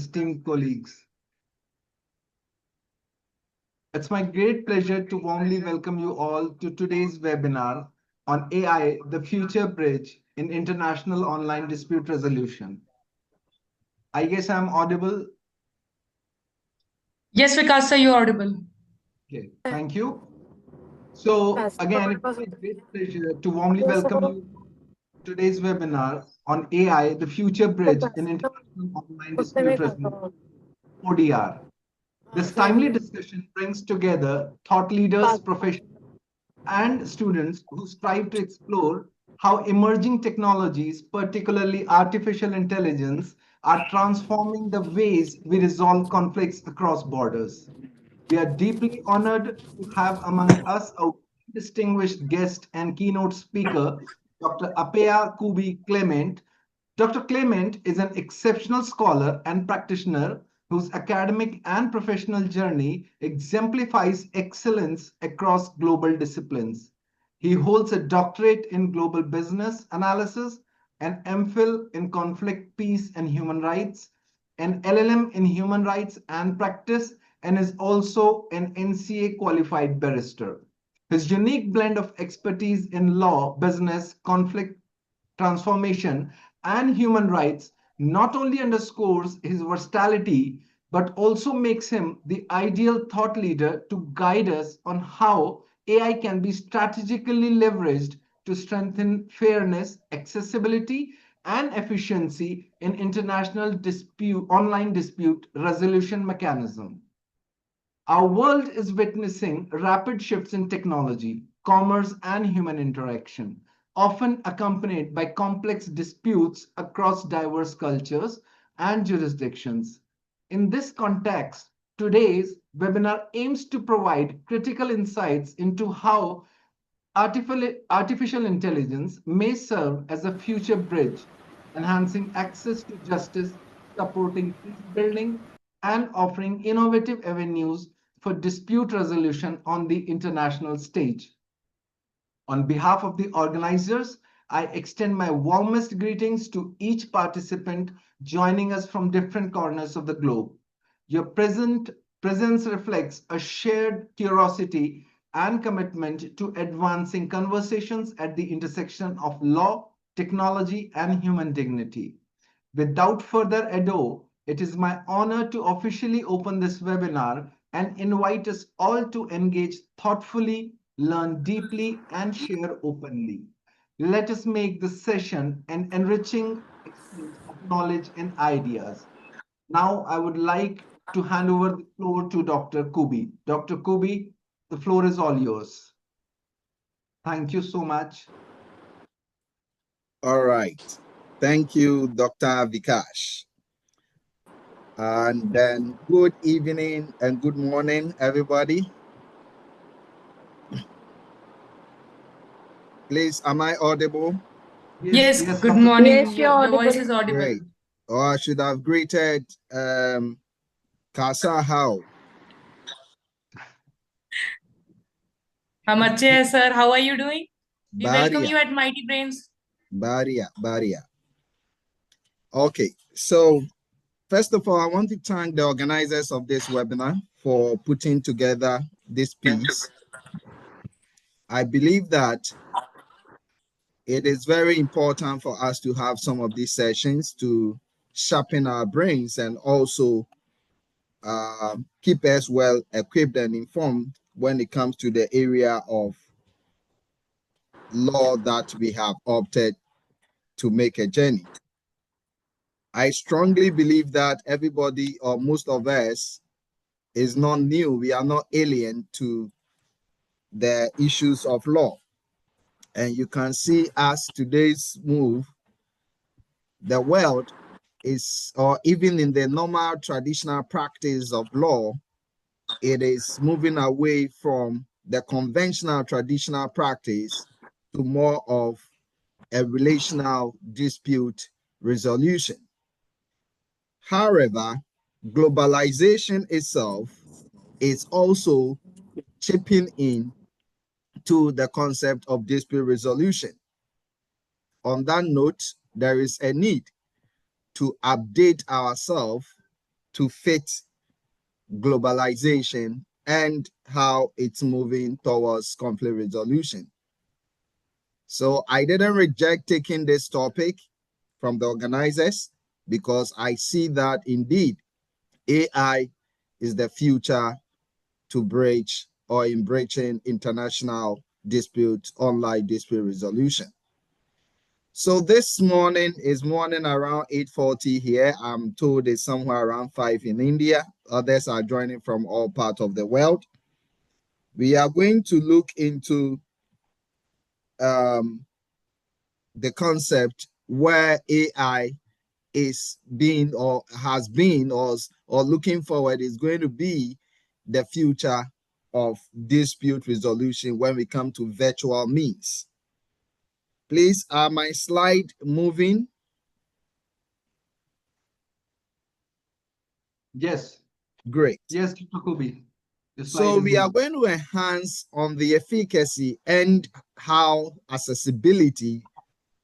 esteemed colleagues. It's my great pleasure to warmly welcome you all to today's webinar on AI, the future bridge in international online dispute resolution. I guess I'm audible. Yes, Vikas, sir, you're audible. Okay, thank you. So again, it's my great pleasure to warmly welcome you to today's webinar on AI, the future bridge in international online dispute resolution, ODR. This timely discussion brings together thought leaders, professionals, and students who strive to explore how emerging technologies, particularly artificial intelligence, are transforming the ways we resolve conflicts across borders. We are deeply honored to have among us a distinguished guest and keynote speaker, Dr. Apea Kubi Clement. Dr. Clement is an exceptional scholar and practitioner whose academic and professional journey exemplifies excellence across global disciplines. He holds a doctorate in global business analysis, an MPhil in conflict, peace, and human rights, an LLM in human rights and practice, and is also an NCA qualified barrister. His unique blend of expertise in law, business, conflict transformation, and human rights not only underscores his versatility, but also makes him the ideal thought leader to guide us on how AI can be strategically leveraged to strengthen fairness, accessibility, and efficiency in international online dispute resolution mechanism. Our world is witnessing rapid shifts in technology, commerce, and human interaction, often accompanied by complex disputes across diverse cultures and jurisdictions. In this context, today's webinar aims to provide critical insights into how artificial intelligence may serve as a future bridge, enhancing access to justice, supporting peace building, and offering innovative avenues for dispute resolution on the international stage. On behalf of the organizers, I extend my warmest greetings to each participant joining us from different corners of the globe. Your presence reflects a shared curiosity and commitment to advancing conversations at the intersection of law, technology, and human dignity. Without further ado, it is my honor to officially open this webinar and invite us all to engage thoughtfully, learn deeply, and share openly. Let us make this session an enriching exchange of knowledge and ideas. Now, I would like to hand over the floor to Dr. Kubi. Dr. Kubi, the floor is all yours. Thank you so much. All right. Thank you, Dr. Vikash. And then good evening and good morning, everybody. Please, am I audible? Yes, good morning. Yes, you're Your voice audible. is audible. Great. Or I should have greeted Kasa how? हम अच्छे हैं, sir. How are you doing? We welcome Baria. you at Mighty Brains. Baria. Okay, so first of all, I want to thank the organizers of this webinar for putting together this piece. I believe that it is very important for us to have some of these sessions to sharpen our brains and also keep us well equipped and informed when it comes to the area of law that we have opted to make a journey. I strongly believe that everybody or most of us is not new. We are not alien to the issues of law. And you can see as today's move, the world is, or even in the normal traditional practice of law, it is moving away from the conventional traditional practice to more of a relational dispute resolution. However, globalization itself is also chipping in to the concept of dispute resolution. On that note, there is a need to update ourselves to fit globalization and how it's moving towards conflict resolution. So I didn't reject taking this topic from the organizers because I see that indeed AI is the future to bridge or in breaching international dispute, online dispute resolution. So this morning is morning around 8:40 here. I'm told it's somewhere around 5 in India. Others are joining from all parts of the world. We are going to look into the concept where AI is being or has been or looking forward is going to be the future of dispute resolution when we come to virtual means. Please, are my slide moving? Yes. Great. Yes, Dr. Kobe. So we are going to enhance on the efficacy and how accessibility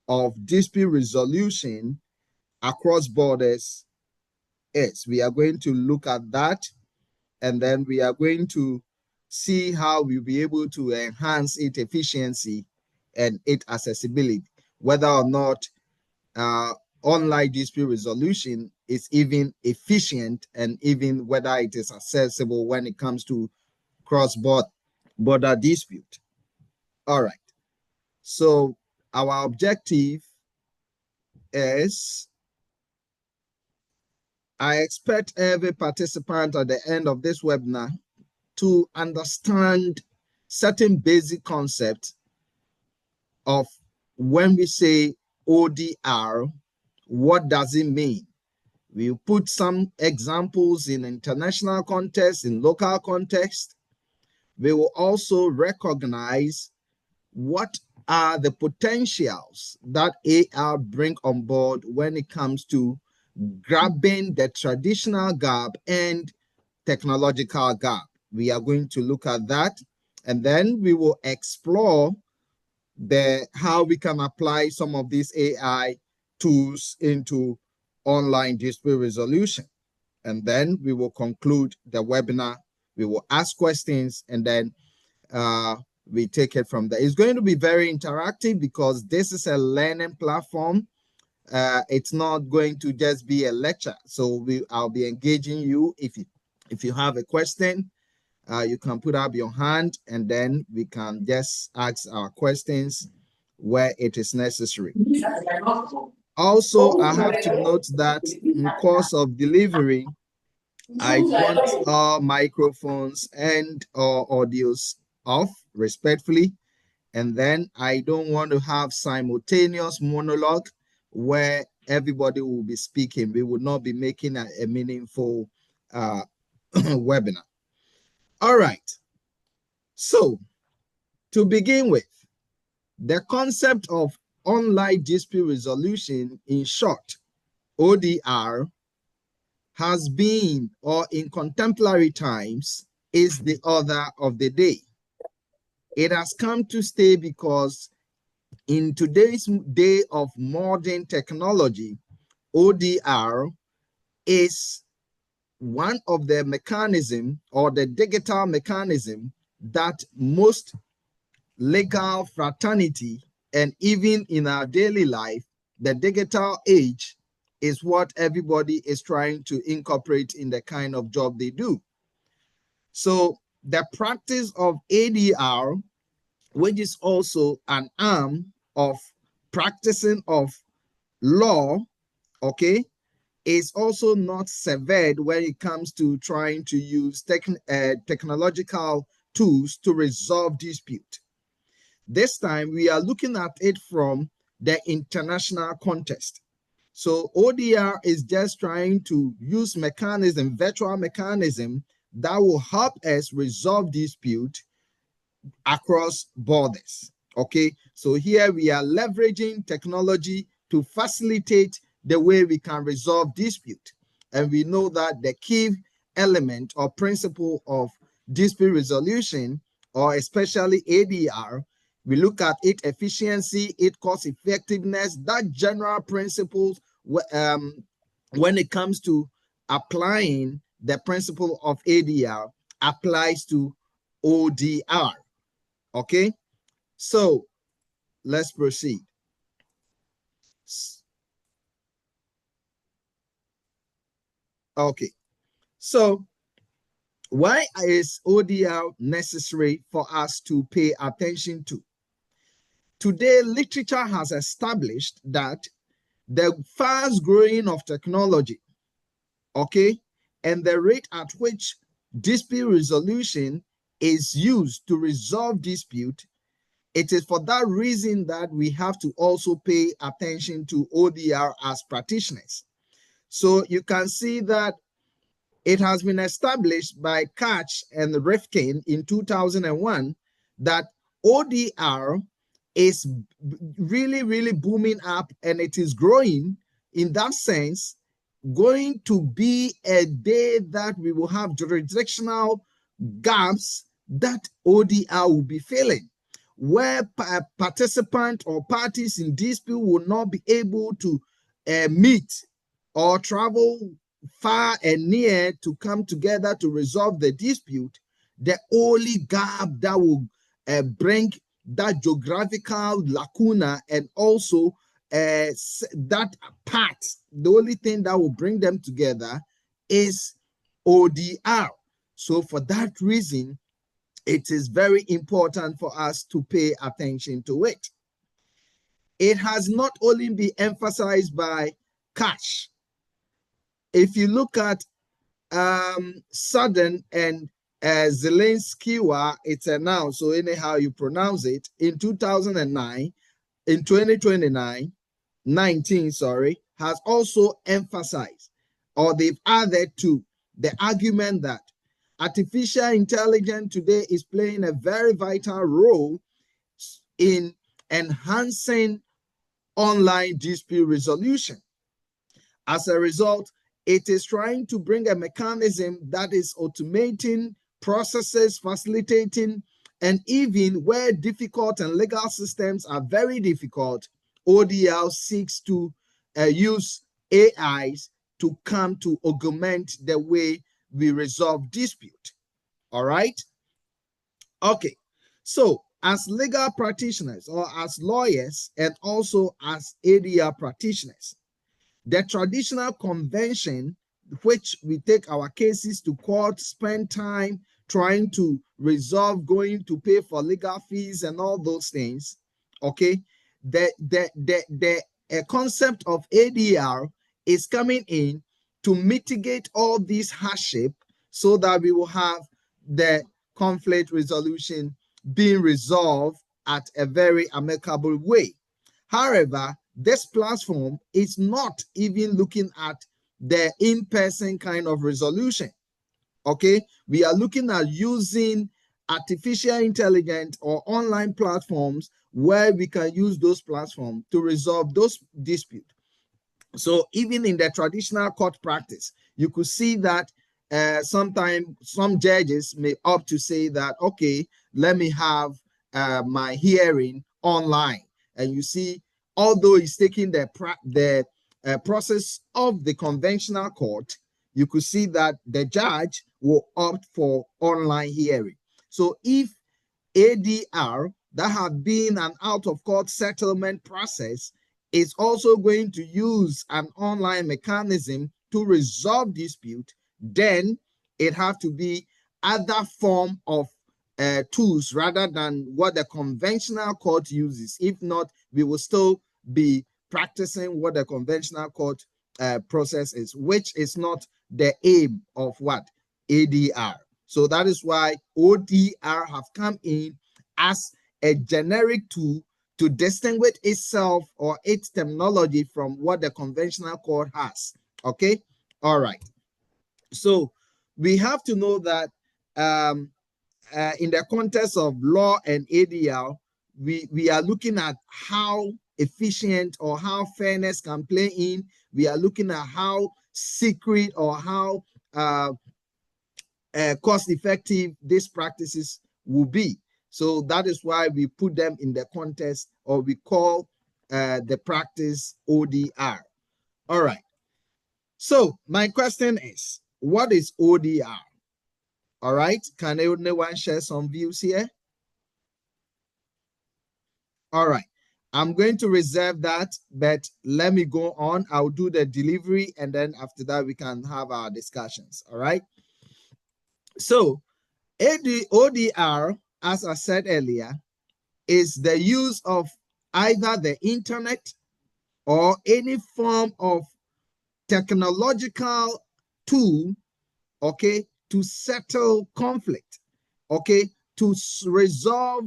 of dispute resolution across borders is. We are going to look at that, and then we are going to see how we'll be able to enhance its efficiency and its accessibility, whether or not online dispute resolution is even efficient, and even whether it is accessible when it comes to cross-border dispute. All right. So our objective is, I expect every participant at the end of this webinar to understand certain basic concepts of when we say ODR, what does it mean? We'll put some examples in international context, in local context. We will also recognize what are the potentials that AR bring on board when it comes to grabbing the traditional gap and technological gap. We are going to look at that, and then we will explore how we can apply some of these AI tools into online dispute resolution. And then we will conclude the webinar. We will ask questions, and then we take it from there. It's going to be very interactive because this is a learning platform. It's not going to just be a lecture. So I'll be engaging you. If you have a question, you can put up your hand, and then we can just ask our questions where it is necessary. Also, I have to note that in course of delivery, I want our microphones and our audios off respectfully. And then I don't want to have simultaneous monologue where everybody will be speaking. We will not be making a meaningful webinar. All right. So to begin with, the concept of online dispute resolution, in short, ODR, has been, or in contemporary times, is the order of the day. It has come to stay because in today's day of modern technology, ODR is one of the mechanism or the digital mechanism that most legal fraternity, and even in our daily life, the digital age is what everybody is trying to incorporate in the kind of job they do. So the practice of ADR, which is also an arm of practicing of law, okay, is also not severed when it comes to trying to use technological tools to resolve dispute. This time we are looking at it from the international context. So ODR is just trying to use mechanism, virtual mechanism, that will help us resolve dispute across borders. Okay, so here we are leveraging technology to facilitate the way we can resolve dispute. And we know that the key element or principle of dispute resolution, or especially ADR, we look at its efficiency, its cost effectiveness, that general principles when it comes to applying the principle of ADR applies to ODR. Okay, so let's proceed. Okay, so why is ODR necessary for us to pay attention to? Today, literature has established that the fast growing of technology, okay, and the rate at which dispute resolution is used to resolve dispute, it is for that reason that we have to also pay attention to ODR as practitioners. So you can see that it has been established by Katch and Rifkin in 2001 that ODR is really, really booming up, and it is growing. In that sense, going to be a day that we will have jurisdictional gaps that ODR will be filling, where participants or parties in dispute will not be able to meet or travel far and near to come together to resolve the dispute. The only gap that will bring that geographical lacuna and also that part, the only thing that will bring them together is ODR. So for that reason, it is very important for us to pay attention to it. It has not only been emphasized by Cash. If you look at Sudden and Zelenskiwa, it's a noun, so anyhow you pronounce it, in 2009, in 2029, 19, sorry, has also emphasized, or they've added to the argument that artificial intelligence today is playing a very vital role in enhancing online dispute resolution. As a result, it is trying to bring a mechanism that is automating processes, facilitating, and even where difficult and legal systems are very difficult, ODR seeks to use AIs to come to augment the way we resolve dispute. All right? Okay. So as legal practitioners or as lawyers and also as ADR practitioners, the traditional convention, which we take our cases to court, spend time trying to resolve, going to pay for legal fees and all those things, okay? The concept of ADR is coming in to mitigate all these hardship so that we will have the conflict resolution being resolved at a very amicable way. However, this platform is not even looking at the in-person kind of resolution. Okay, we are looking at using artificial intelligence or online platforms where we can use those platforms to resolve those disputes. So even in the traditional court practice, you could see that sometimes some judges may opt to say that, okay, let me have my hearing online. And you see, although it's taking the process of the conventional court, you could see that the judge will opt for online hearing. So if ADR, that have been an out-of-court settlement process, is also going to use an online mechanism to resolve dispute, then it have to be other form of tools rather than what the conventional court uses. If not, we will still be practicing what the conventional court process is, which is not the aim of what? ADR. So that is why ODR have come in as a generic tool to distinguish itself or its terminology from what the conventional court has. Okay? All right. So we have to know that in the context of law and ADR, we are looking at how efficient or how fairness can play in. We are looking at how secret or how cost-effective these practices will be. So that is why we put them in the context, or we call the practice ODR. All right. So my question is, what is ODR? All right, can anyone share some views here? All right, I'm going to reserve that, but let me go on. I'll do the delivery, and then after that, we can have our discussions. All right. So ODR, as I said earlier, is the use of either the internet or any form of technological tool, okay, to settle conflict, okay, to resolve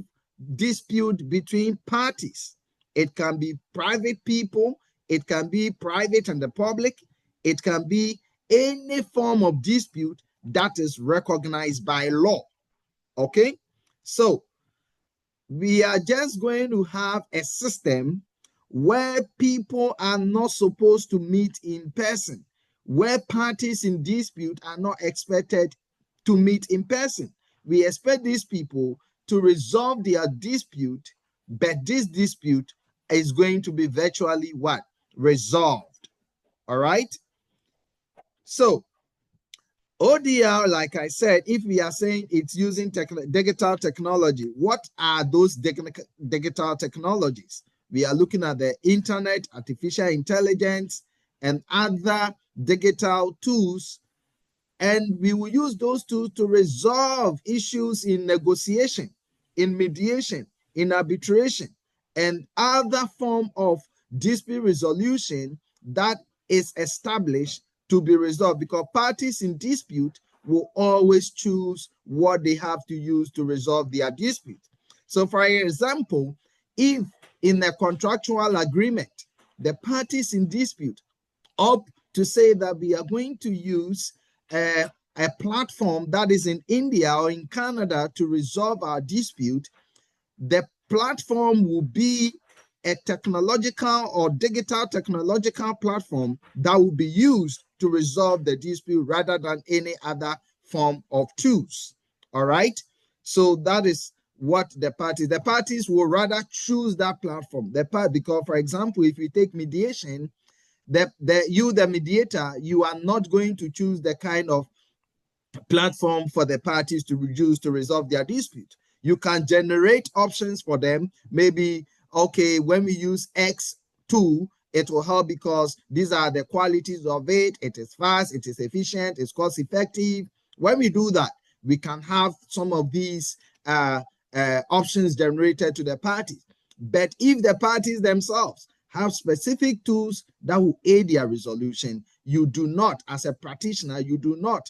dispute between parties. It can be private people, it can be private and the public, it can be any form of dispute that is recognized by law, okay? So we are just going to have a system where people are not supposed to meet in person, where parties in dispute are not expected to meet in person. We expect these people to resolve their dispute, but this dispute is going to be virtually what? Resolved. All right. So ODR, like I said, if we are saying it's using digital technology, what are those digital technologies? We are looking at the internet, artificial intelligence, and other digital tools, and we will use those tools to resolve issues in negotiation, in mediation, in arbitration, and other form of dispute resolution that is established to be resolved, because parties in dispute will always choose what they have to use to resolve their dispute. So for example, if in a contractual agreement, the parties in dispute opt to say that we are going to use a platform that is in India or in Canada to resolve our dispute, the platform will be a technological or digital technological platform that will be used to resolve the dispute rather than any other form of tools. All right. So that is what the parties will rather choose that platform. Because, for example, if you take mediation, the mediator, you are not going to choose the kind of platform for the parties to use to resolve their dispute. You can generate options for them. Maybe, okay, when we use X tool, it will help because these are the qualities of it. It is fast, it is efficient, it's cost effective. When we do that, we can have some of these options generated to the parties. But if the parties themselves have specific tools that will aid their resolution, you do not, as a practitioner, you do not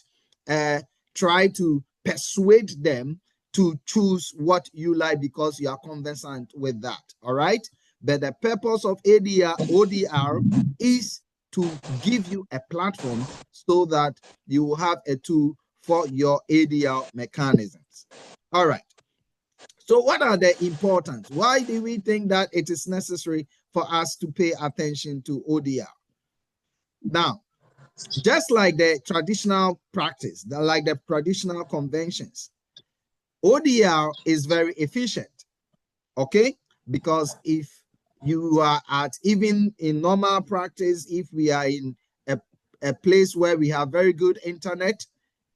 try to persuade them to choose what you like because you are conversant with that. All right. But the purpose of ODR is to give you a platform so that you will have a tool for your ADR mechanisms. All right. So what are the importance? Why do we think that it is necessary for us to pay attention to ODR? Now, just like the traditional practice, like the traditional conventions, ODR is very efficient, okay? Because if you are even in normal practice, if we are in a place where we have very good internet,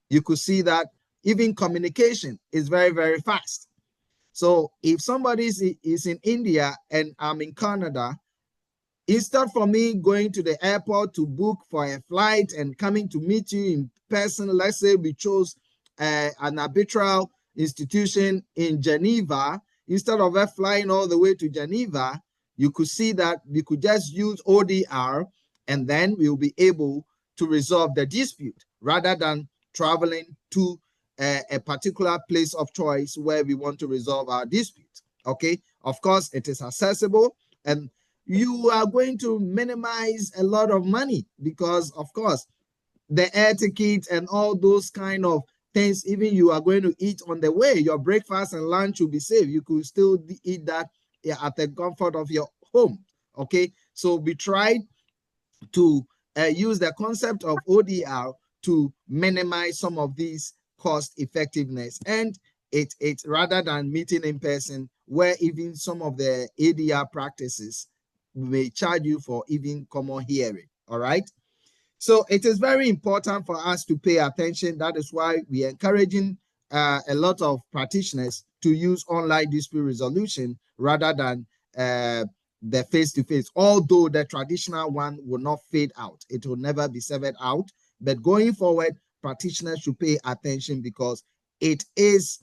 you could see that even communication is very, very fast. So if somebody is in India and I'm in Canada, instead for me going to the airport to book for a flight and coming to meet you in person, let's say we chose an arbitral institution in Geneva, instead of us flying all the way to Geneva, you could see that we could just use ODR and then we'll be able to resolve the dispute rather than traveling to a particular place of choice where we want to resolve our dispute. Okay, of course, it is accessible and you are going to minimize a lot of money because, of course, the air tickets and all those kind of things, even you are going to eat on the way, your breakfast and lunch will be safe. You could still eat that at the comfort of your home. Okay, so we tried to use the concept of ODR to minimize some of these cost effectiveness, and it rather than meeting in person, where even some of the ADR practices may charge you for even common hearing. All right. So it is very important for us to pay attention. That is why we are encouraging a lot of practitioners to use online dispute resolution rather than the face-to-face, although the traditional one will not fade out. It will never be severed out. But going forward, practitioners should pay attention because it is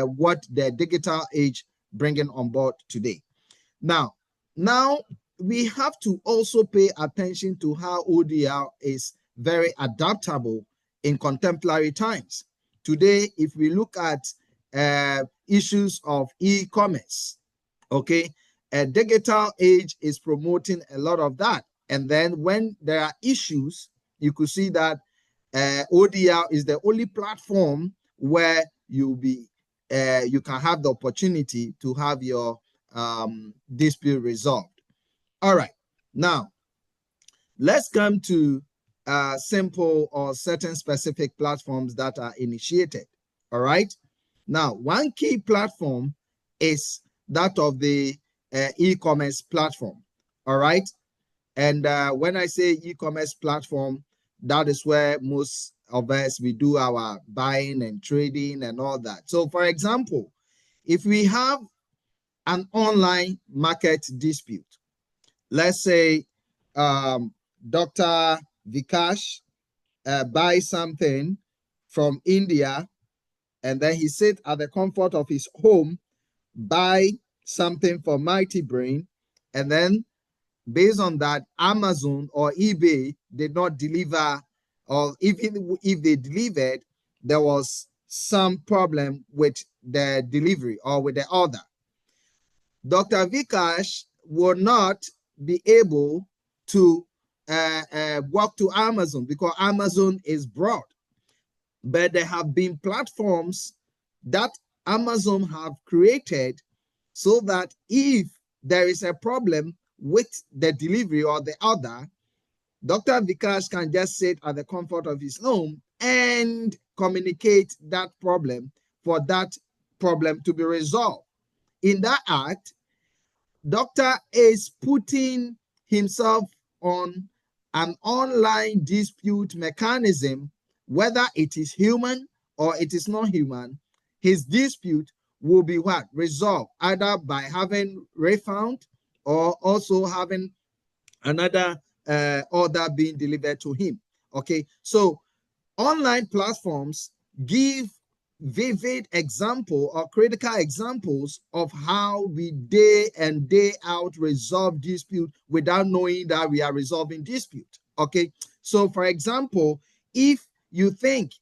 what the digital age bringing on board today. Now we have to also pay attention to how ODR is very adaptable in contemporary times. Today, if we look at issues of e-commerce, okay, a digital age is promoting a lot of that. And then when there are issues, you could see that ODR is the only platform where you can have the opportunity to have your dispute resolved. All right, now let's come to simple or certain specific platforms that are initiated. All right, now one key platform is that of the e-commerce platform. All right, and when I say e-commerce platform, that is where most of us we do our buying and trading and all that. So for example, if we have an online market dispute, let's say Dr. Vikash buys something from India, and then he sits at the comfort of his home, buy something for Mighty Brain, and then based on that, Amazon or eBay did not deliver, or even if they delivered, there was some problem with the delivery or with the order. Dr. Vikash will not be able to walk to Amazon because Amazon is broad. But there have been platforms that Amazon have created so that if there is a problem with the delivery or the order, Dr. Vikash can just sit at the comfort of his home and communicate that problem for that problem to be resolved. In that act, Doctor is putting himself on an online dispute mechanism, whether it is human or it is not human. His dispute will be what? Resolved either by having refund or also having another order being delivered to him. Okay, so online platforms give vivid example or critical examples of how we day in day out resolve dispute without knowing that we are resolving dispute. Okay, so for example, if you think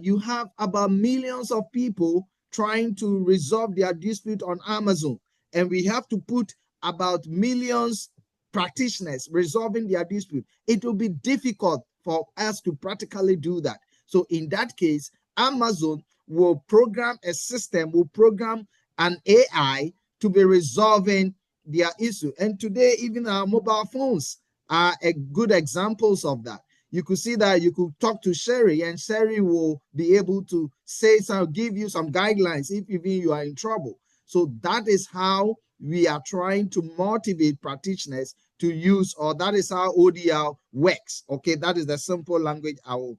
you have about millions of people trying to resolve their dispute on Amazon, and we have to put about millions practitioners resolving their dispute, it will be difficult for us to practically do that. So in that case, Amazon will program a system, will program an AI to be resolving their issue. And today, even our mobile phones are a good examples of that. You could see that you could talk to Sherry, and Sherry will be able to say some, give you some guidelines if even you are in trouble. So that is how we are trying to motivate practitioners to use, or that is how ODR works. Okay, that is the simple language I will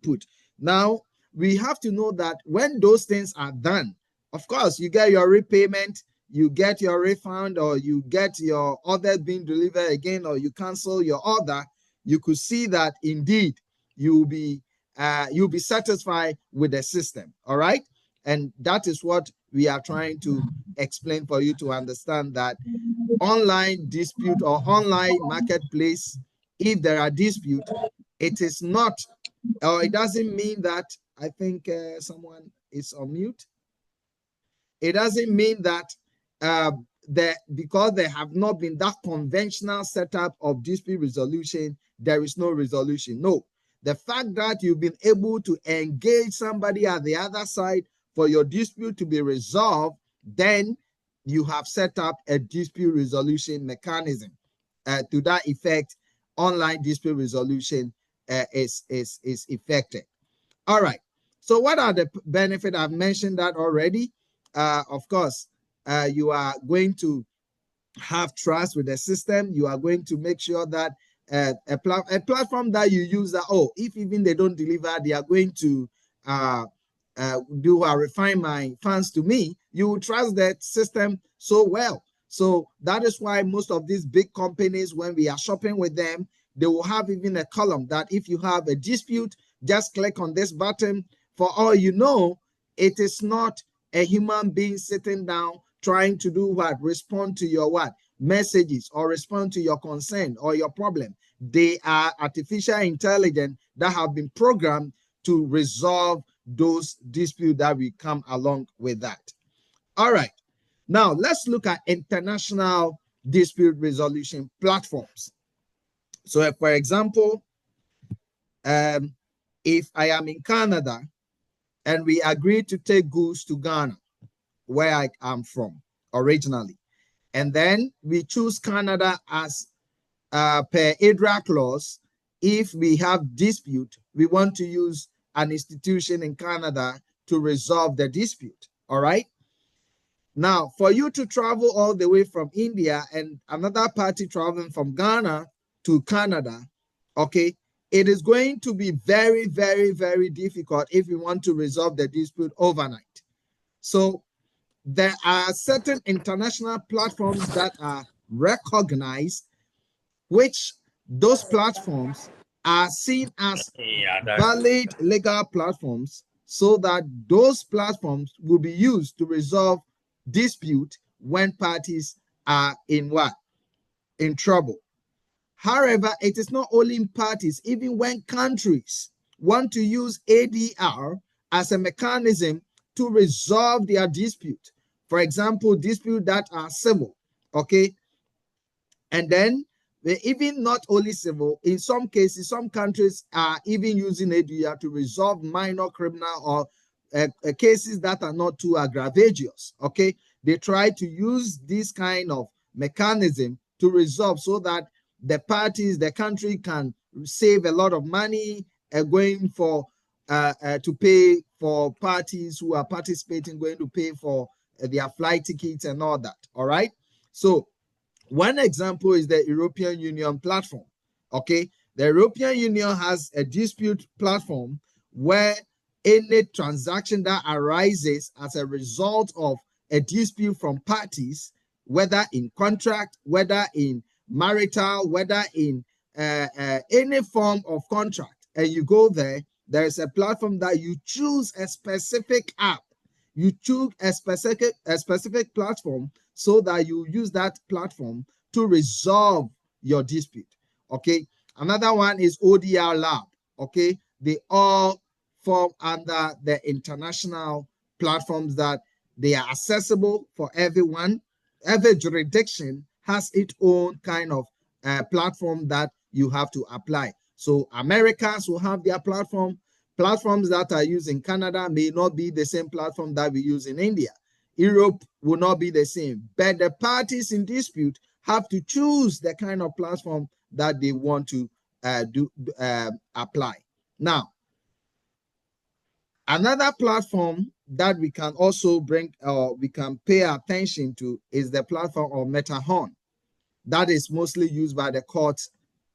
put. Now we have to know that when those things are done, of course, you get your repayment, you get your refund, or you get your order being delivered again, or you cancel your order. You could see that indeed you'll be satisfied with the system. All right, and that is what we are trying to explain for you to understand that online dispute or online marketplace, if there are disputes, it is not, or it doesn't mean that, I think someone is on mute. It doesn't mean that because there have not been that conventional setup of dispute resolution, there is no resolution. No, the fact that you've been able to engage somebody at the other side for your dispute to be resolved, then you have set up a dispute resolution mechanism. To that effect, online dispute resolution is effective. All right. So what are the benefits? I've mentioned that already. Of course, you are going to have trust with the system. You are going to make sure that a platform that you use that, oh, if even they don't deliver, they are going to refine my funds to me. You will trust that system so well. So that is why most of these big companies, when we are shopping with them, they will have even a column that if you have a dispute, just click on this button. For all you know, it is not a human being sitting down trying to do what? Respond to your what? Messages, or respond to your concern or your problem. They are artificial intelligence that have been programmed to resolve those disputes that will come along with that. All right. Now let's look at international dispute resolution platforms. So for example, if I am in Canada and we agree to take goods to Ghana, where I am from originally, and then we choose Canada as per ODR clause, if we have dispute, we want to use an institution in Canada to resolve the dispute. All right. Now, for you to travel all the way from India and another party traveling from Ghana to Canada, okay, it is going to be very, very, very difficult if we want to resolve the dispute overnight. So there are certain international platforms that are recognized, which those platforms are seen as valid legal platforms, so that those platforms will be used to resolve dispute when parties are in what? In trouble. However, it is not only in parties, even when countries want to use ADR as a mechanism to resolve their dispute. For example, disputes that are civil, okay? And then even not only civil, in some cases, some countries are even using ADR to resolve minor criminal or cases that are not too aggravageous. Okay, they try to use this kind of mechanism to resolve, so that the parties, the country can save a lot of money going for to pay for parties who are participating, going to pay for their flight tickets and all that. All right, so one example is the European Union platform. Okay, the European Union has a dispute platform where any transaction that arises as a result of a dispute from parties, whether in contract, whether in marital, whether in any form of contract, and you go there, there is a platform that you choose a specific app. You choose a specific platform, so that you use that platform to resolve your dispute. Okay. Another one is ODR Lab. Okay. They all fall under the international platforms that they are accessible for everyone. Every jurisdiction has its own kind of platform that you have to apply. So Americans will have their platform. Platforms that are used in Canada may not be the same platform that we use in India. Europe will not be the same, but the parties in dispute have to choose the kind of platform that they want to apply. Now, another platform that we can also bring, or we can pay attention to, is the platform of Metahon. That is mostly used by the courts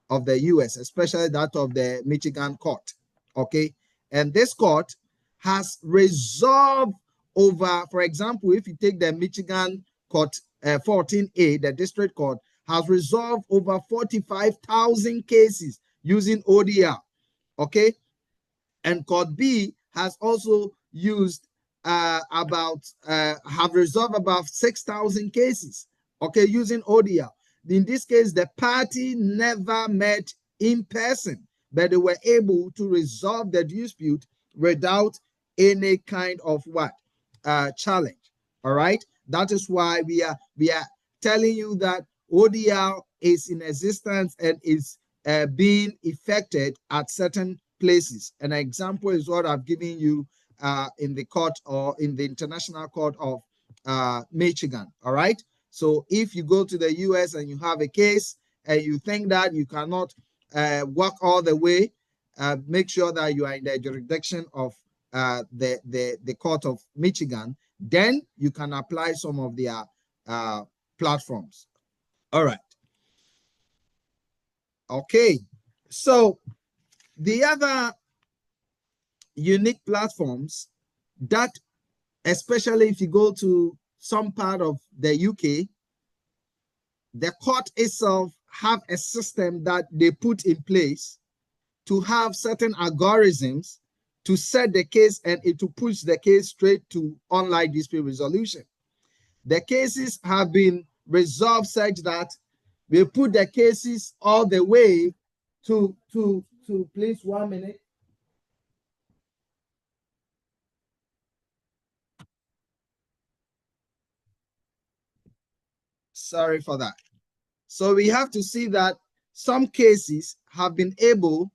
of the US, especially that of the Michigan court. Okay, and this court has resolved over, for example, if you take the Michigan court 14A, the district court has resolved over 45,000 cases using ODR. Okay, and court B has also used have resolved about 6,000 cases, okay, using ODR. In this case, the party never met in person, but they were able to resolve the dispute without any kind of what challenge. All right, that is why we are telling you that ODR is in existence and is being effected at certain places. An example is what I've given you in the court, or in the International Court of Michigan. All right. So if you go to the US and you have a case and you think that you cannot walk all the way, make sure that you are in the jurisdiction of the Court of Michigan. Then you can apply some of their platforms. All right. Okay, so the other unique platforms that, especially if you go to some part of the UK, the court itself have a system that they put in place to have certain algorithms to set the case and it to push the case straight to online dispute resolution. The cases have been resolved such that we put the cases all the way to please 1 minute. Sorry for that. So we have to see that some cases have been able,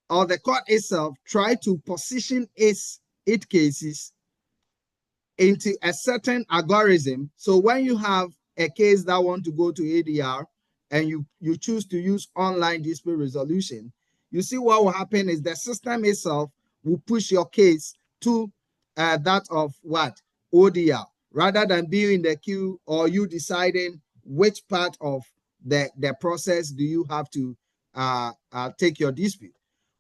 or the court itself try to position its cases into a certain algorithm. So when you have a case that want to go to ADR and you choose to use online dispute resolution, you see what will happen is the system itself will push your case to that of what? ODR, rather than being in the queue or you deciding which part of the process do you have to take your dispute.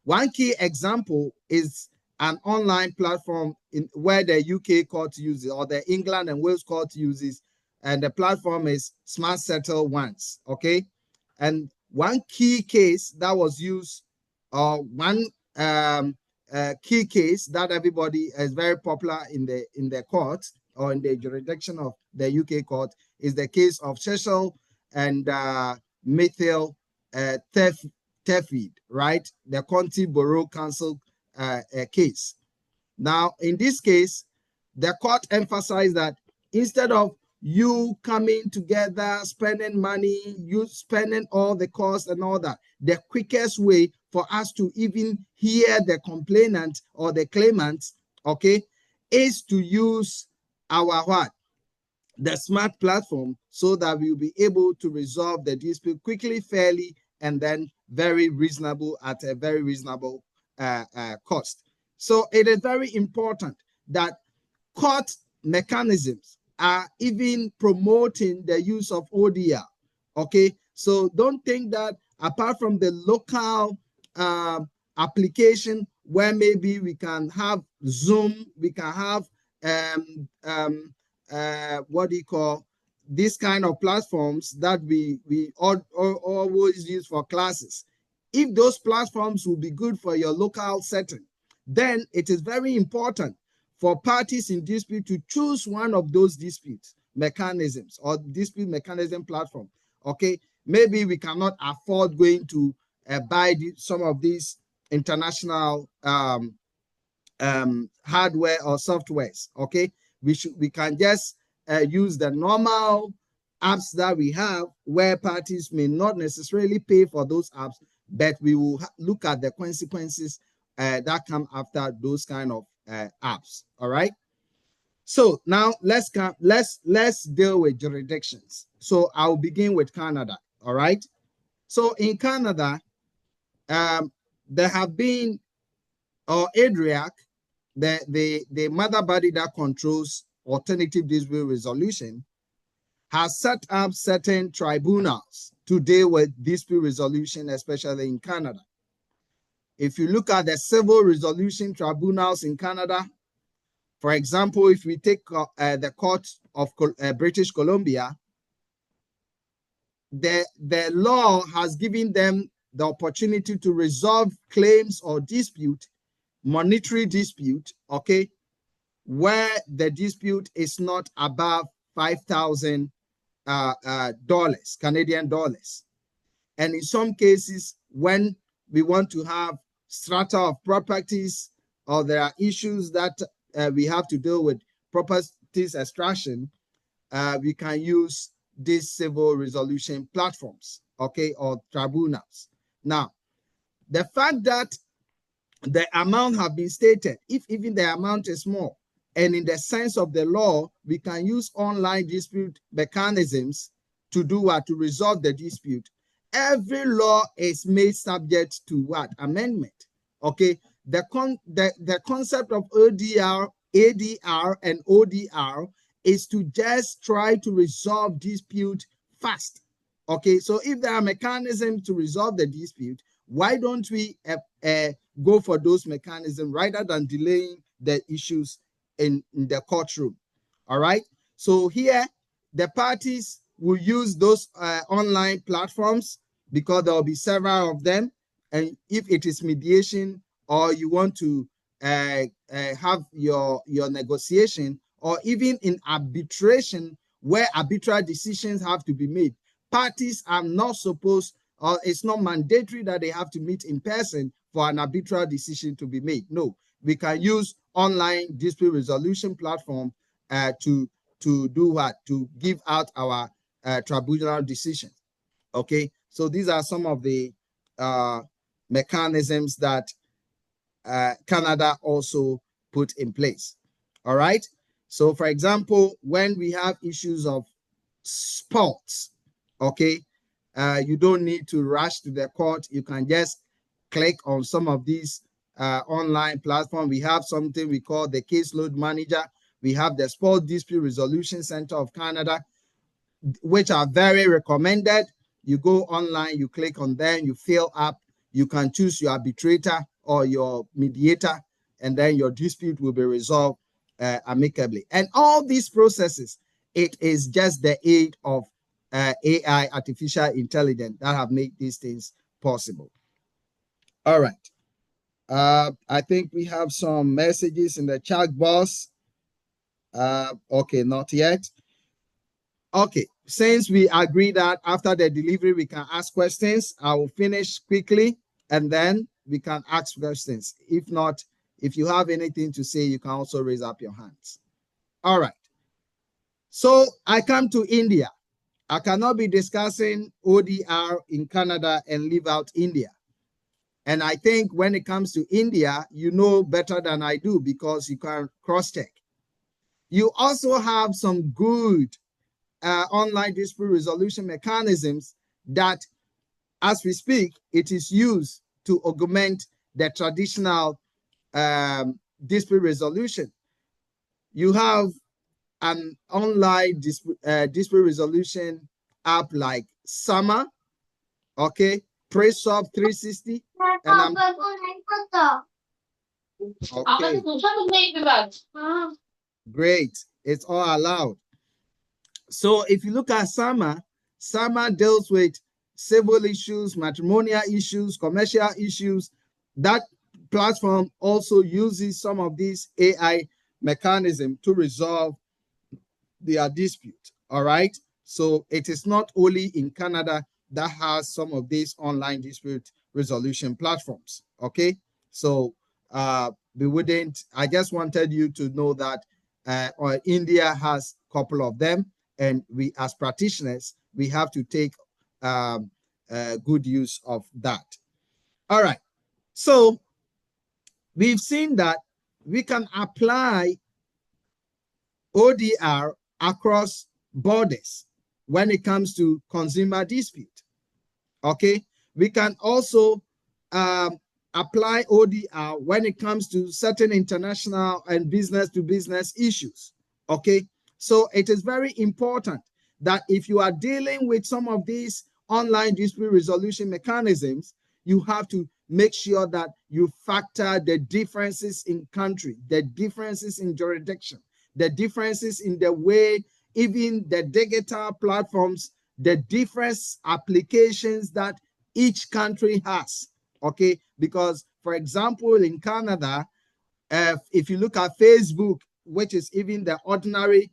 One key example is an online platform in where the UK court uses, or the England and Wales court uses, and the platform is Smart Settle Once. Okay, and one key case that was used, or one key case that everybody is very popular in the court or in the jurisdiction of the UK court is the case of Cecil and Methyl Tefid, right? The County Borough Council case. Now, in this case, the court emphasized that instead of you coming together, spending money, you spending all the costs and all that, the quickest way for us to even hear the complainant or the claimant, okay, is to use our what? The smart platform, so that we'll be able to resolve the dispute quickly, fairly, and then very reasonable at a very reasonable cost. So it is very important that court mechanisms are even promoting the use of ODR. Okay, so don't think that apart from the local application where maybe we can have Zoom, we can have what do you call this kind of platforms that we always use for classes. If those platforms will be good for your local setting, then it is very important for parties in dispute to choose one of those dispute mechanisms or dispute mechanism platform. Okay, maybe we cannot afford going to buy some of these international hardware or softwares. Okay, we can just use the normal apps that we have, where parties may not necessarily pay for those apps, but we will look at the consequences that come after those kind of apps. All right. So now let's deal with jurisdictions. So I'll begin with Canada. All right. So in Canada, there have been, or ADRIAC, the mother body that controls alternative dispute resolution, has set up certain tribunals to deal with dispute resolution, especially in Canada. If you look at the civil resolution tribunals in Canada, for example, if we take the Court of British Columbia, the law has given them the opportunity to resolve claims or dispute, monetary dispute, okay, where the dispute is not above $5,000 Canadian dollars. And in some cases, when we want to have strata of properties, or there are issues that we have to deal with properties extraction, we can use these civil resolution platforms, okay, or tribunals. Now, the fact that the amount have been stated, if even the amount is small, and in the sense of the law, we can use online dispute mechanisms to do what? To resolve the dispute. Every law is made subject to what? Amendment. Okay. The concept of ODR, ADR, and ODR is to just try to resolve dispute fast. Okay, so if there are mechanisms to resolve the dispute, why don't we go for those mechanisms rather than delaying the issues in the courtroom? All right. So here, the parties will use those online platforms because there will be several of them. And if it is mediation or you want to have your negotiation, or even in arbitration where arbitral decisions have to be made, parties are not supposed, or it's not mandatory that they have to meet in person for an arbitral decision to be made. No, we can use online dispute resolution platform to do what? To give out our tribunal decision. Okay, so these are some of the mechanisms that Canada also put in place. All right. So, for example, when we have issues of sports, okay, you don't need to rush to the court. You can just click on some of these online platforms. We have something we call the caseload manager. We have the Sport Dispute Resolution Center of Canada, which are very recommended. You go online, you click on them, you fill up, you can choose your arbitrator or your mediator, and then your dispute will be resolved amicably. And all these processes, it is just the aid of AI, artificial intelligence, that have made these things possible. All right. I think we have some messages in the chat box. Okay, not yet. Okay, since we agree that after the delivery we can ask questions, I will finish quickly and then we can ask questions. If not, if you have anything to say, you can also raise up your hands. All right. So I come to India. I cannot be discussing ODR in Canada and leave out India. And I think when it comes to India, you know better than I do because you can cross-check. You also have some good online dispute resolution mechanisms that, as we speak, it is used to augment the traditional dispute resolution. You have an online dispute resolution app like Sama, okay, PreSolve 360, and okay, great, it's all allowed. So if you look at Sama, Sama deals with civil issues, matrimonial issues, commercial issues. That platform also uses some of these AI mechanisms to resolve their dispute. All right. So it is not only in Canada that has some of these online dispute resolution platforms. Okay. So we wouldn't, I just wanted you to know that India has a couple of them. And we, as practitioners, we have to take good use of that. All right. So we've seen that we can apply ODR across borders when it comes to consumer dispute. Okay. We can also apply ODR when it comes to certain international and business-to-business issues. Okay. So it is very important that if you are dealing with some of these online dispute resolution mechanisms, you have to make sure that you factor the differences in country, the differences in jurisdiction, the differences in the way even the digital platforms, the different applications that each country has. Okay, because for example, in Canada, if you look at Facebook, which is even the ordinary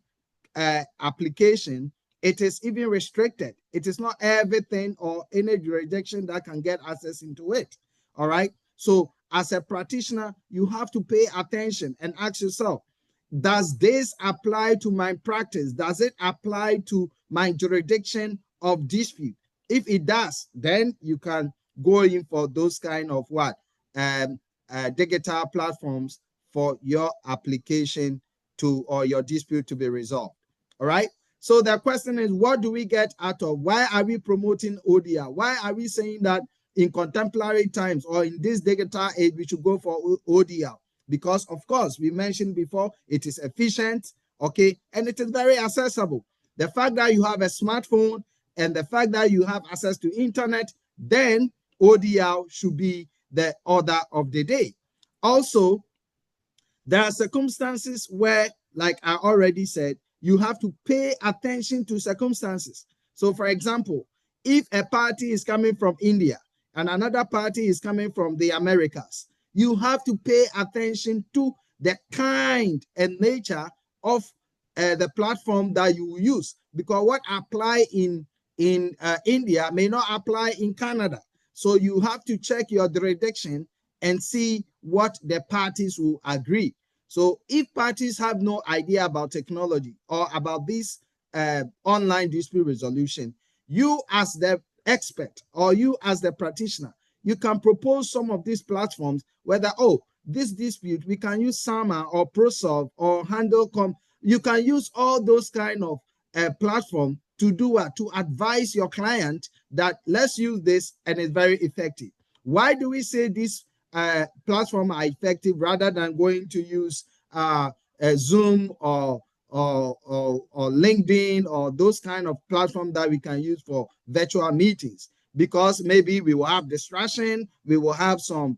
application, it is even restricted. It is not everything or any jurisdiction that can get access into it. All right. So as a practitioner, you have to pay attention and ask yourself, does this apply to my practice? Does it apply to my jurisdiction of dispute? If it does, then you can go in for those kind of digital platforms for your application to, or your dispute to be resolved. All right. So the question is, what do we get out of? Why are we promoting ODR? Why are we saying that in contemporary times or in this digital age, we should go for ODR? Because of course, we mentioned before, it is efficient, okay, and it is very accessible. The fact that you have a smartphone and the fact that you have access to internet, then ODR should be the order of the day. Also, there are circumstances where, like I already said, you have to pay attention to circumstances. So, for example, if a party is coming from India and another party is coming from the Americas, you have to pay attention to the kind and nature of the platform that you use, because what apply in India may not apply in Canada. So you have to check your jurisdiction and see what the parties will agree. So if parties have no idea about technology or about this online dispute resolution, you as the expert or you as the practitioner, you can propose some of these platforms, whether, oh, this dispute, we can use SAMA or ProSolve or HandleCom. You can use all those kind of platform to do what? To advise your client that let's use this and it's very effective. Why do we say this platform are effective rather than going to use Zoom or LinkedIn or those kind of platforms that we can use for virtual meetings? Because maybe we will have distraction, we will have some,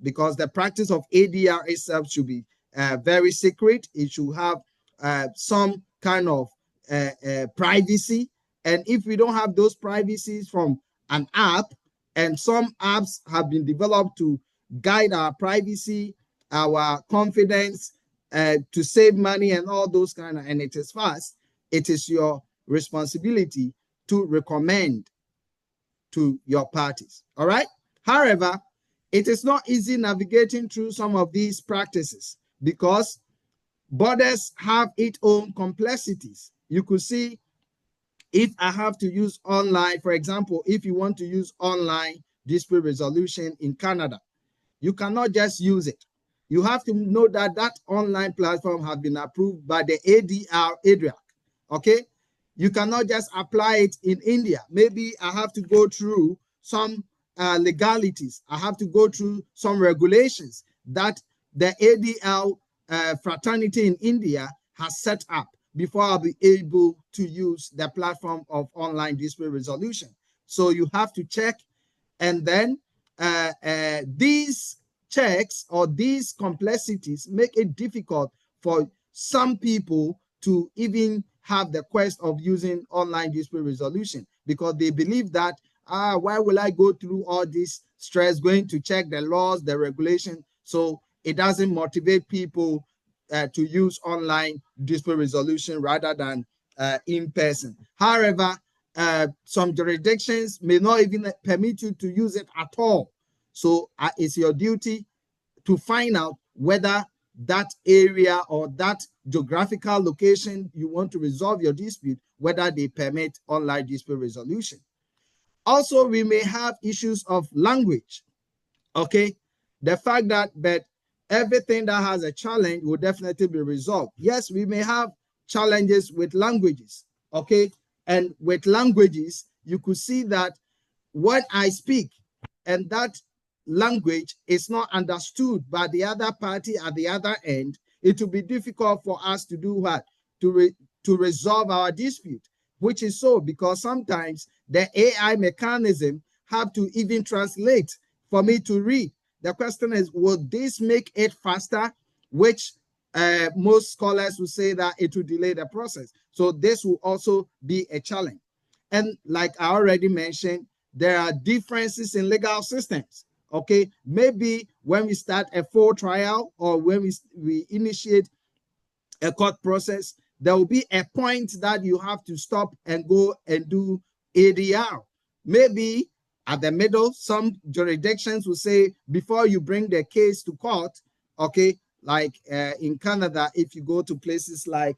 because the practice of ADR itself should be very secret. It should have some kind of privacy. And if we don't have those privacies from an app, and some apps have been developed to guide our privacy, our confidence, to save money and all those kind of, and it is fast, it is your responsibility to recommend to your parties. All right. However, it is not easy navigating through some of these practices because borders have its own complexities. You could see if I have to use online, for example, if you want to use online dispute resolution in Canada, you cannot just use it. You have to know that that online platform has been approved by the ADR, okay? You cannot just apply it in India. Maybe I have to go through some legalities. I have to go through some regulations that the ADR fraternity in India has set up before I'll be able to use the platform of online dispute resolution. So you have to check, and then these checks or these complexities make it difficult for some people to even have the quest of using online dispute resolution because they believe that, why will I go through all this stress going to check the laws, the regulation? So it doesn't motivate people to use online dispute resolution rather than in person. However, some jurisdictions may not even permit you to use it at all. So it's your duty to find out whether that area or that geographical location you want to resolve your dispute, whether they permit online dispute resolution. Also, we may have issues of language. Okay, the fact that, but everything that has a challenge will definitely be resolved. Yes, we may have challenges with languages. Okay, and with languages, you could see that what I speak and that language is not understood by the other party at the other end, it will be difficult for us to do what? To resolve our dispute, which is so because sometimes the AI mechanism have to even translate for me to read. The question is, will this make it faster? Which most scholars will say that it will delay the process. So this will also be a challenge. And like I already mentioned, there are differences in legal systems. Okay, maybe when we start a full trial or when we initiate a court process, there will be a point that you have to stop and go and do ADR. Maybe at the middle, some jurisdictions will say before you bring the case to court, okay, like in Canada, if you go to places like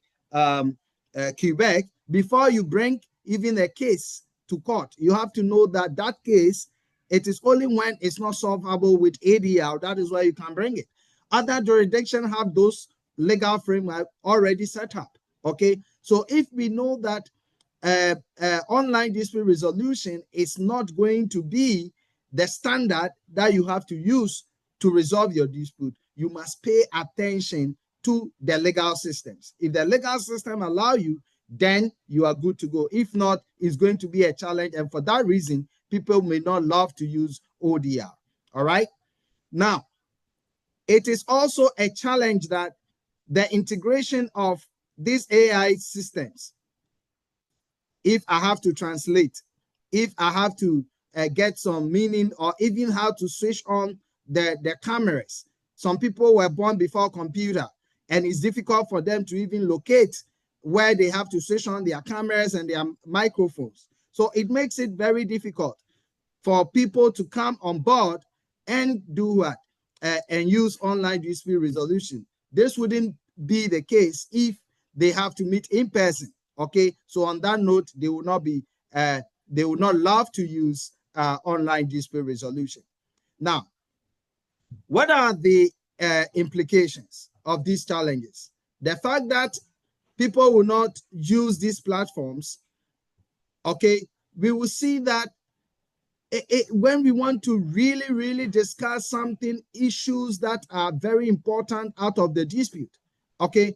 Quebec, before you bring even a case to court, you have to know that that case, it is only when it's not solvable with ADR, that is why you can bring it. Other jurisdictions have those legal framework already set up, okay? So if we know that online dispute resolution is not going to be the standard that you have to use to resolve your dispute, you must pay attention to the legal systems. If the legal system allow you then you are good to go. If not, it's going to be a challenge. And for that reason, people may not love to use ODR. All right. Now, it is also a challenge that the integration of these AI systems, if I have to translate, if I have to get some meaning, or even how to switch on the cameras. Some people were born before computer, and it's difficult for them to even locate where they have to switch on their cameras and their microphones. So it makes it very difficult for people to come on board and do what? And use online dispute resolution. This wouldn't be the case if they have to meet in person. Okay, so on that note, they will not be, they will not love to use online dispute resolution. Now, what are the implications of these challenges? The fact that people will not use these platforms, okay, we will see that when we want to really discuss something, issues that are very important out of the dispute, okay,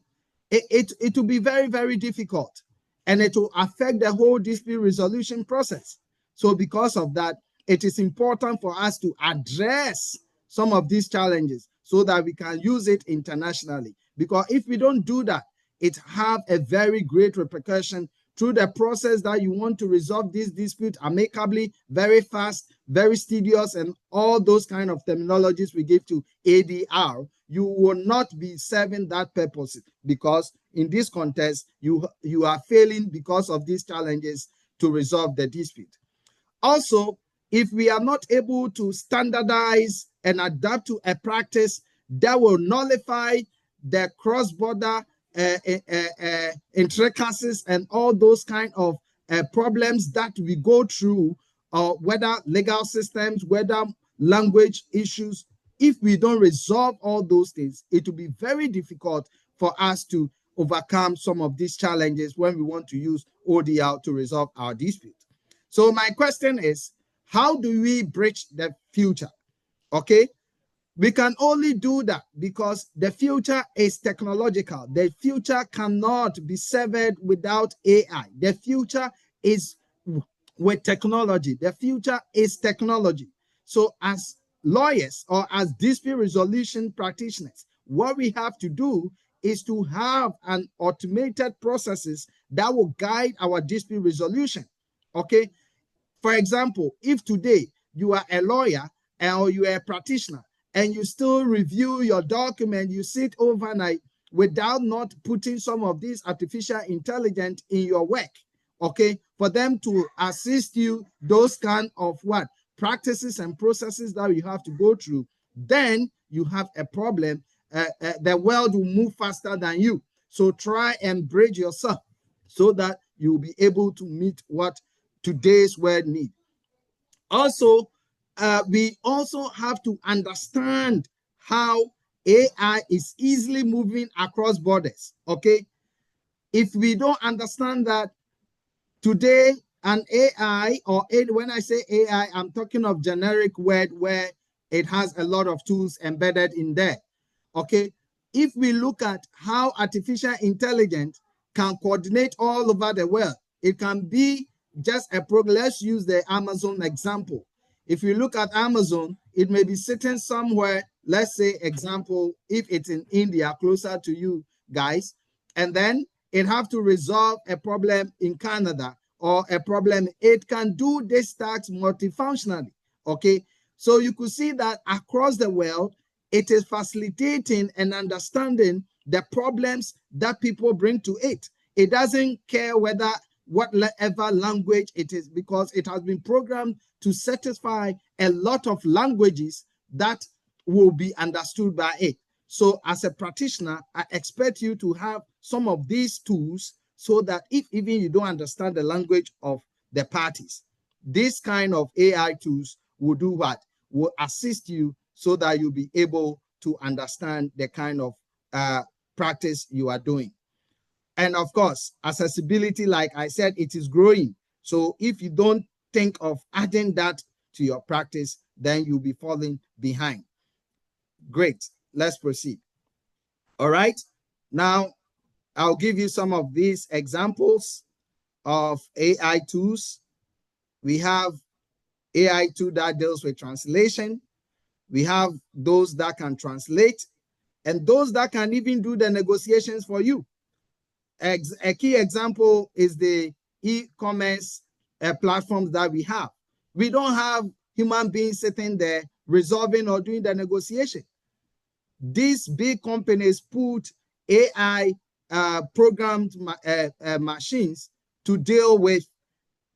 it will be very difficult, and it will affect the whole dispute resolution process. So because of that, it is important for us to address some of these challenges so that we can use it internationally. Because if we don't do that, it have a very great repercussion through the process that you want to resolve this dispute amicably, very fast, very studious, and all those kind of terminologies we give to ADR. You will not be serving that purpose, because in this context, you are failing because of these challenges to resolve the dispute. Also, if we are not able to standardize and adapt to a practice that will nullify the cross-border intricacies and all those kind of problems that we go through, whether legal systems, whether language issues, if we don't resolve all those things, it will be very difficult for us to overcome some of these challenges when we want to use ODR to resolve our dispute. So my question is, how do we bridge the future? Okay, we can only do that because the future is technological. The future cannot be severed without AI. The future is with technology. The future is technology. So as lawyers or as dispute resolution practitioners, what we have to do is to have an automated processes that will guide our dispute resolution. Okay. For example, if today you are a lawyer or you are a practitioner and you still review your document, you sit overnight without not putting some of these artificial intelligence in your work, okay, for them to assist you, those kind of what? Practices and processes that you have to go through, then you have a problem. The world will move faster than you. So try and bridge yourself so that you'll be able to meet what today's world need. Also, we also have to understand how AI is easily moving across borders. Okay, if we don't understand that today an AI, or when I say AI, I'm talking of generic word where it has a lot of tools embedded in there. Okay, if we look at how artificial intelligence can coordinate all over the world, it can be just a program. Let's use the Amazon example. If you look at Amazon, it may be sitting somewhere, let's say example, if it's in India, closer to you guys, and then it have to resolve a problem in Canada or a problem. It can do this task multifunctionally, okay? So you could see that across the world, it is facilitating and understanding the problems that people bring to it. It doesn't care whether whatever language it is, because it has been programmed to satisfy a lot of languages that will be understood by it. So as a practitioner, I expect you to have some of these tools so that if even you don't understand the language of the parties, this kind of AI tools will do what? Will assist you so that you'll be able to understand the kind of practice you are doing. And of course, accessibility, like I said, it is growing. So if you don't think of adding that to your practice, then you'll be falling behind. Great. Let's proceed. All right. Now, I'll give you some of these examples of AI tools. We have AI tool that deals with translation. We have those that can translate and those that can even do the negotiations for you. A key example is the e-commerce platforms that we have. We don't have human beings sitting there resolving or doing the negotiation. These big companies put AI programmed machines to deal with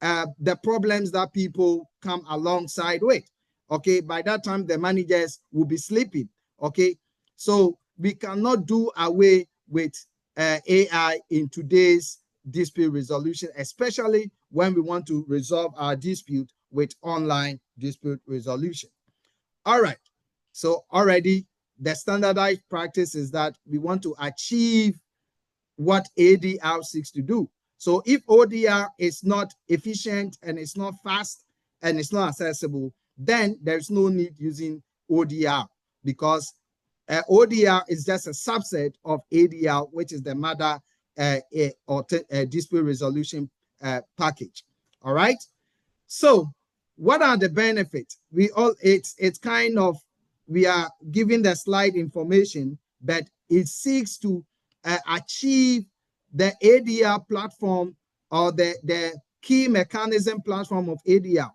the problems that people come alongside with. Okay, by that time, the managers will be sleeping. Okay, so we cannot do away with AI in today's dispute resolution, especially when we want to resolve our dispute with online dispute resolution. All right, so already the standardized practice is that we want to achieve what ADR seeks to do. So if ODR is not efficient and it's not fast and it's not accessible, then there's no need using ODR, because ODR is just a subset of ADR, which is the mother dispute resolution package. All right. So what are the benefits? It's kind of, we are giving the slide information, but it seeks to achieve the ADR platform, or the key mechanism platform of ADR: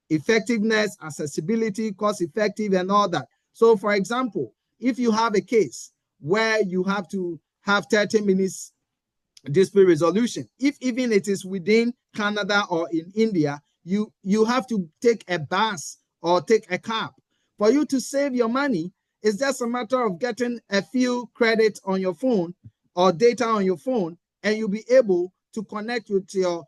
effectiveness, accessibility, cost effective, and all that. So for example, if you have a case where you have to have 30 minutes dispute resolution, if even it is within Canada or in India, you have to take a bus or take a cab. For you to save your money, it's just a matter of getting a few credits on your phone or data on your phone, and you'll be able to connect with your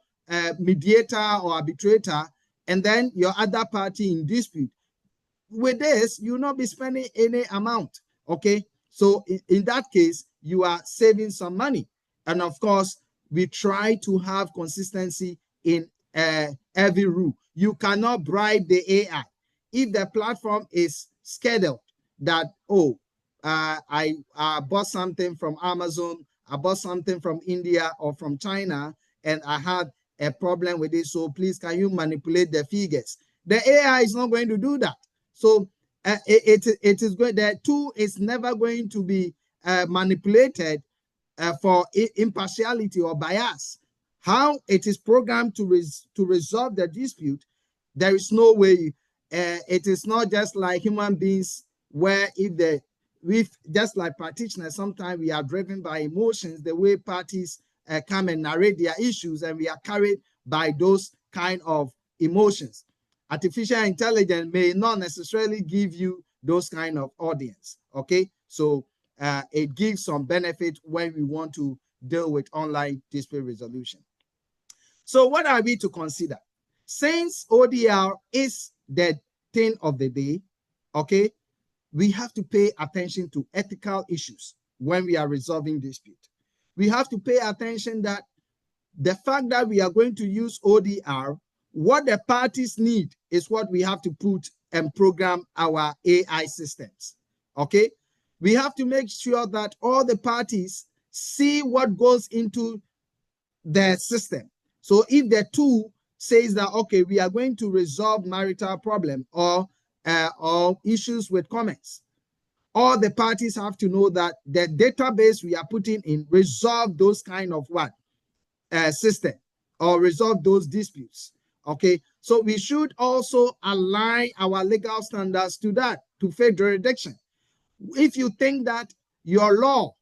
mediator or arbitrator, and then your other party in dispute. With this, you'll not be spending any amount. Okay, so in that case, you are saving some money. And of course, we try to have consistency in every rule. You cannot bribe the AI. If the platform is scheduled that, oh, I bought something from Amazon, I bought something from India or from China, and I had a problem with it, so please, can you manipulate the figures? The AI is not going to do that. So it is going, the tool is never going to be manipulated for impartiality or bias. How it is programmed to resolve the dispute, there is no way. It is not just like human beings, where if just like practitioners, sometimes we are driven by emotions, the way parties come and narrate their issues, and we are carried by those kind of emotions. Artificial intelligence may not necessarily give you those kind of audience. Okay, so it gives some benefit when we want to deal with online dispute resolution. So what are we to consider? Since ODR is the thing of the day, okay, we have to pay attention to ethical issues when we are resolving dispute. We have to pay attention that the fact that we are going to use ODR, what the parties need is what we have to put and program our AI systems. Okay, we have to make sure that all the parties see what goes into the system. So if the tool says that, okay, we are going to resolve marital problem or issues with comments, all the parties have to know that the database we are putting in resolve those kind of system, or resolve those disputes. Okay, so we should also align our legal standards to that, to fair jurisdiction. If you think that your law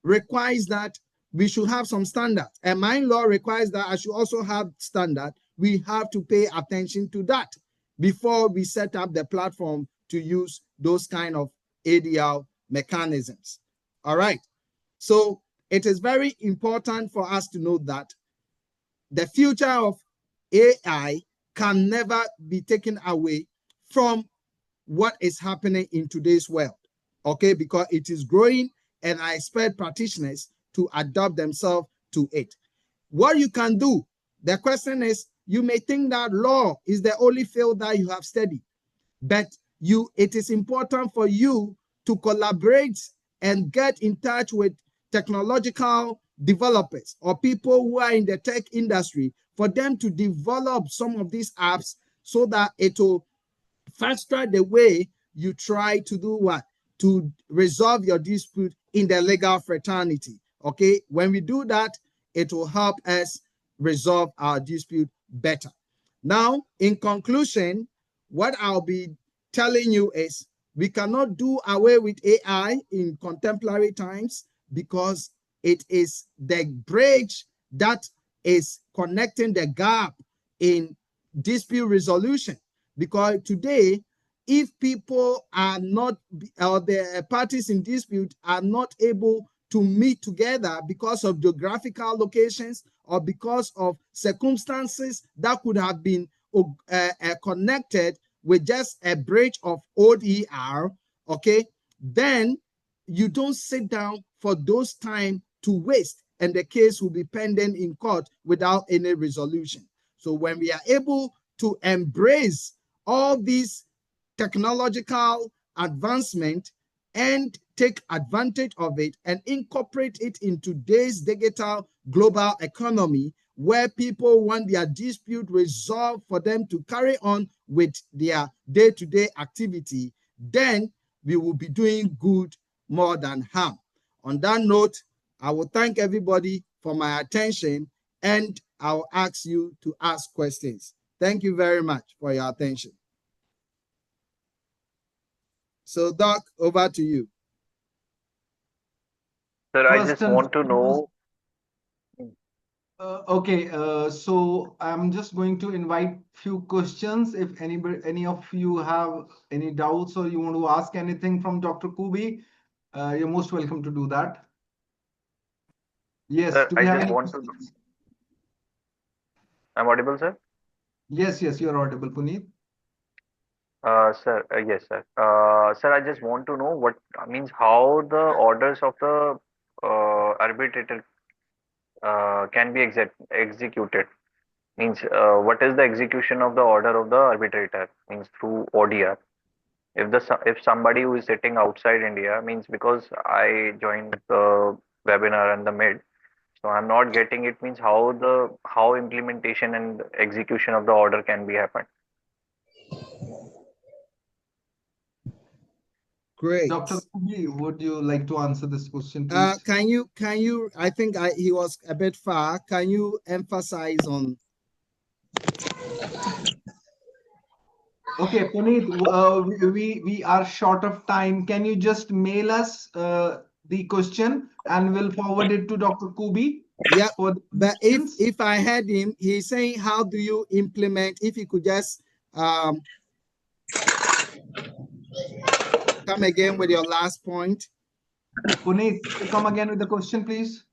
requires that we should have some standards, and my law requires that I should also have standard, we have to pay attention to that before we set up the platform to use those kind of ADR mechanisms. All right, so it is very important for us to know that the future of AI can never be taken away from what is happening in today's world, okay, because it is growing, and I expect practitioners to adapt themselves to it. What you can do, the question is, you may think that law is the only field that you have studied, but it is important for you to collaborate and get in touch with technological developers or people who are in the tech industry for them to develop some of these apps so that it will fast track the way you try to do what? To resolve your dispute in the legal fraternity. Okay, when we do that, it will help us resolve our dispute better. Now, in conclusion, what I'll be telling you is we cannot do away with AI in contemporary times because it is the bridge that is connecting the gap in dispute resolution. Because today, if people are not, or the parties in dispute are not able to meet together because of geographical locations or because of circumstances that could have been connected with just a bridge of ODR, okay, then you don't sit down for those time to waste and the case will be pending in court without any resolution. So when we are able to embrace all these technological advancement and take advantage of it and incorporate it in today's digital global economy where people want their dispute resolved for them to carry on with their day-to-day activity, then we will be doing good more than harm. On that note, I will thank everybody for my attention and I'll ask you to ask questions. Thank you very much for your attention. So, Doc, over to you. Sir, I just want to know. Okay, so I'm just going to invite few questions. If any of you have any doubts or you want to ask anything from Dr. Kubi, you're most welcome to do that. Yes, Sir, do we I have just any want to. questions? I'm audible, sir? Yes, you're audible, Puneet. Sir, yes, sir. Sir, I just want to know what means how the orders of the arbitrator can be executed. Means what is the execution of the order of the arbitrator? Means through ODR. If somebody who is sitting outside India, means because I joined the webinar and the mid, so I'm not getting it. Means how implementation and execution of the order can be happened. Great. Dr. Kubi, would you like to answer this question, please? Can you, I think he was a bit far. Can you emphasize on? Okay, Puneet, we are short of time. Can you just mail us the question and we'll forward it to Dr. Kubi? Yeah, but if I heard him, he's saying, how do you implement? If you could just come again with your last point. Puneet, come again with the question, please.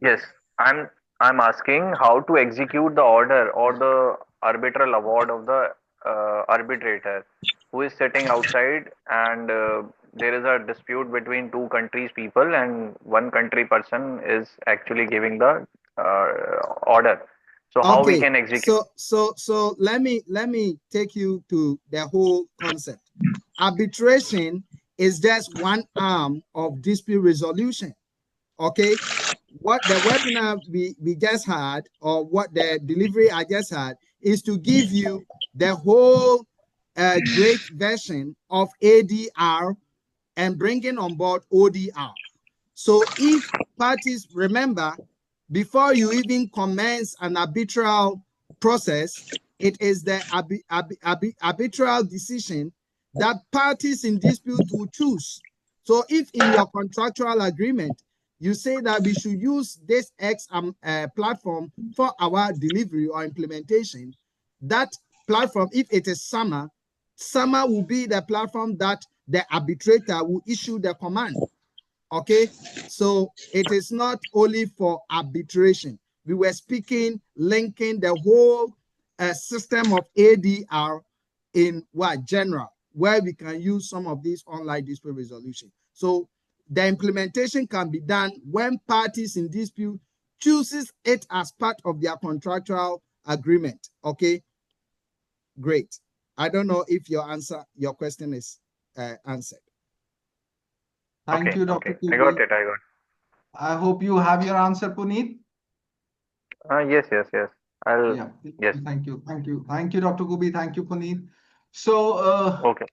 Yes, I'm asking how to execute the order or the arbitral award of the arbitrator who is sitting outside and there is a dispute between two countries people and one country person is actually giving the order. So how we can execute? So let me take you to the whole concept. Arbitration is just one arm of dispute resolution. Okay, what the webinar we just had, or what the delivery I just had, is to give you the whole great version of ADR and bringing on board ODR. So if parties, remember, before you even commence an arbitral process, it is the arbitral decision that parties in dispute will choose. So if in your contractual agreement, you say that we should use this X platform for our delivery or implementation, that platform, if it is SAMA will be the platform that the arbitrator will issue the command. Okay, so it is not only for arbitration. We were speaking, linking the whole system of ADR in what general, where we can use some of these online dispute resolution. So the implementation can be done when parties in dispute chooses it as part of their contractual agreement. Okay, great. I don't know if your question is answered. Thank you, Dr. Okay. I got it. I hope you have your answer, Puneet. Yes, yes, yes. I'll. Yeah, Yes. thank you, thank you, thank you, Dr. Kubi, thank you, Puneet. So, Okay.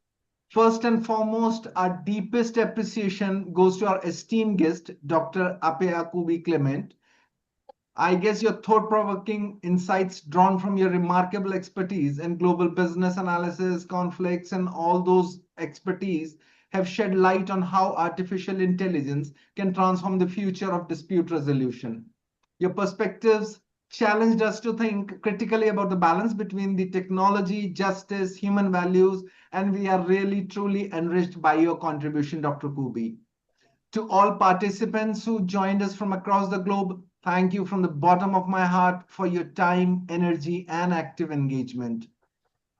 first and foremost, our deepest appreciation goes to our esteemed guest, Dr. Apea Kubi Clement. I guess your thought-provoking insights drawn from your remarkable expertise in global business analysis, conflicts, and all those expertise have shed light on how artificial intelligence can transform the future of dispute resolution. Your perspectives challenged us to think critically about the balance between the technology, justice, human values, and we are really truly enriched by your contribution, Dr. Kubi. To all participants who joined us from across the globe, thank you from the bottom of my heart for your time, energy, and active engagement.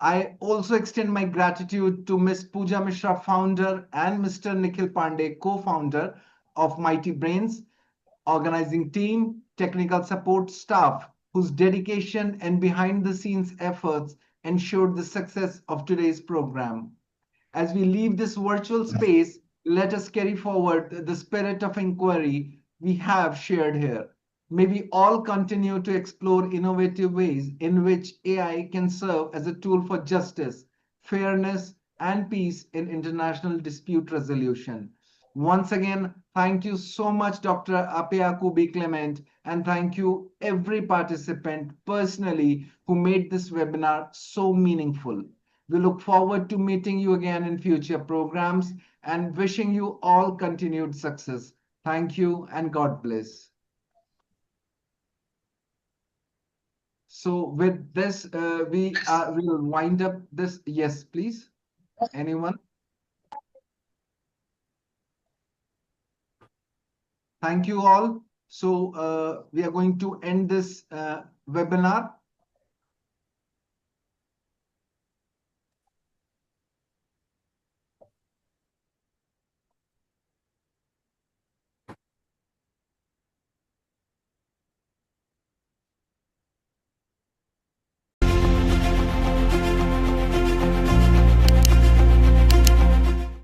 I also extend my gratitude to Ms. Pooja Mishra, founder, and Mr. Nikhil Pandey, co-founder of Mighty Brains, organizing team, technical support staff, whose dedication and behind the scenes efforts ensured the success of today's program. As we leave this virtual space, let us carry forward the spirit of inquiry we have shared here. May we all continue to explore innovative ways in which AI can serve as a tool for justice, fairness, and peace in international dispute resolution. Once again, thank you so much, Dr. Apea Kubi Clement, and thank you every participant personally who made this webinar so meaningful. We look forward to meeting you again in future programs and wishing you all continued success. Thank you and God bless. So with this, we will wind up this. Yes, please. Anyone? Thank you all. So we are going to end this webinar.